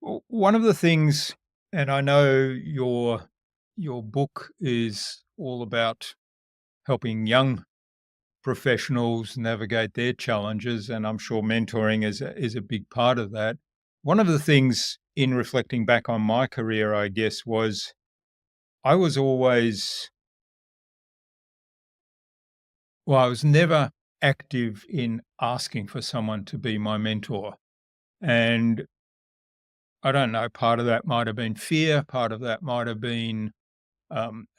One of the things, and I know your book is all about helping young professionals navigate their challenges, and I'm sure mentoring is a big part of that. One of the things in reflecting back on my career, I guess, was I was always I was never active in asking for someone to be my mentor. And I don't know, part of that might have been fear, part of that might have been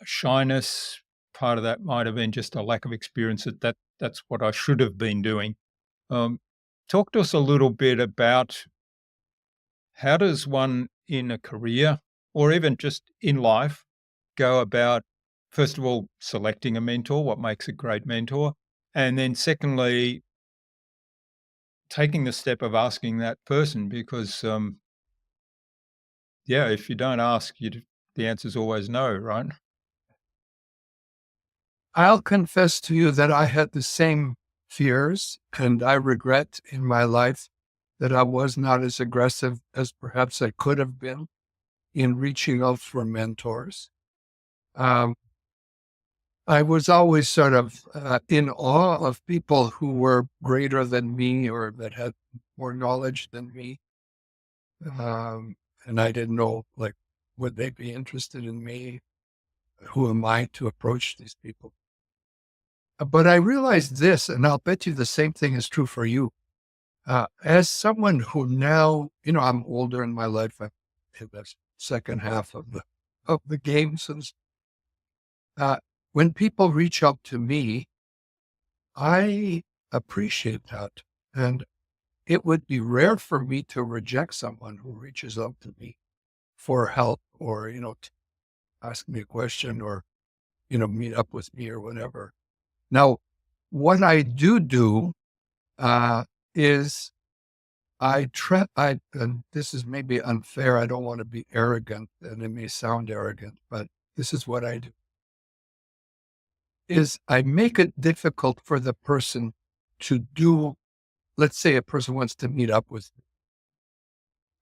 shyness, part of that might have been just a lack of experience that's what I should have been doing. Um, Talk to us a little bit about how does one in a career or even just in life go about, first of all, selecting a mentor, what makes a great mentor, and then secondly, taking the step of asking that person because, yeah, if you don't ask, the answer's always no, right? I'll confess to you that I had the same fears, and I regret in my life that I was not as aggressive as perhaps I could have been in reaching out for mentors. Um, I was always sort of in awe of people who were greater than me or that had more knowledge than me. And I didn't know, like, would they be interested in me? Who am I to approach these people? But I realized this, and I'll bet you the same thing is true for you. As someone who now, I'm older in my life, I'm in the second half of the game. Since uh, when people reach out to me, I appreciate that, and it would be rare for me to reject someone who reaches out to me for help, or ask me a question, or meet up with me or whatever. Now, what I do uh, is and this is maybe unfair. I don't want to be arrogant, and it may sound arrogant, but this is what I do, is I make it difficult for the person to do, let's say a person wants to meet up with me.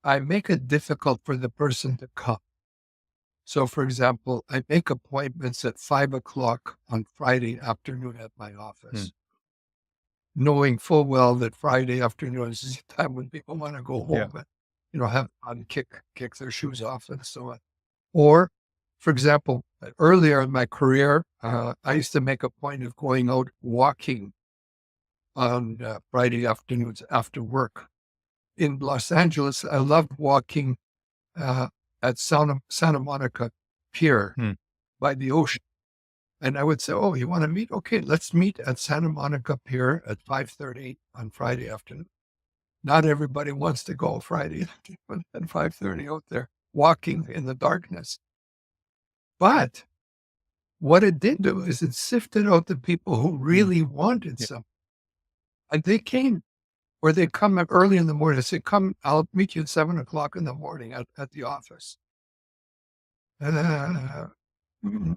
I make it difficult for the person to come. So, for example, I make appointments at 5 o'clock on Friday afternoon at my Hmm. office, knowing full well that Friday afternoon is the time when people want to go Yeah. home and, have fun, kick their shoes off and so on. Or, for example, earlier in my career, I used to make a point of going out walking on Friday afternoons after work. In Los Angeles, I loved walking uh, at Santa Monica Pier Hmm. by the ocean. And I would say, "Oh, you want to meet? Okay, let's meet at Santa Monica Pier at 5:30 on Friday afternoon." Not everybody wants to go Friday at 5:30 out there walking in the darkness. But what it did do is it sifted out the people who Mm. really wanted Yeah. some. And they came, or they come up early in the morning. They say, "Come, I'll meet you at 7 o'clock in the morning at the office." Uh,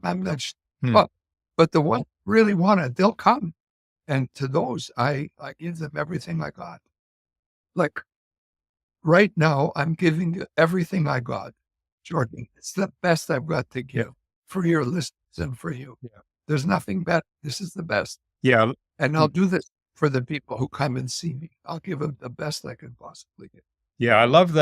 I'm not sure. Hmm. Well, but the one really wanted, they'll come. And to those, I give them everything I got. Like right now, I'm giving you everything I got, Jordan. It's the best I've got to Yeah. give for your listeners and for you. Yeah. There's nothing better. This is the best. Yeah. And I'll Mm. do this for the people who come and see me. I'll give them the best I can possibly give. Yeah, I love that.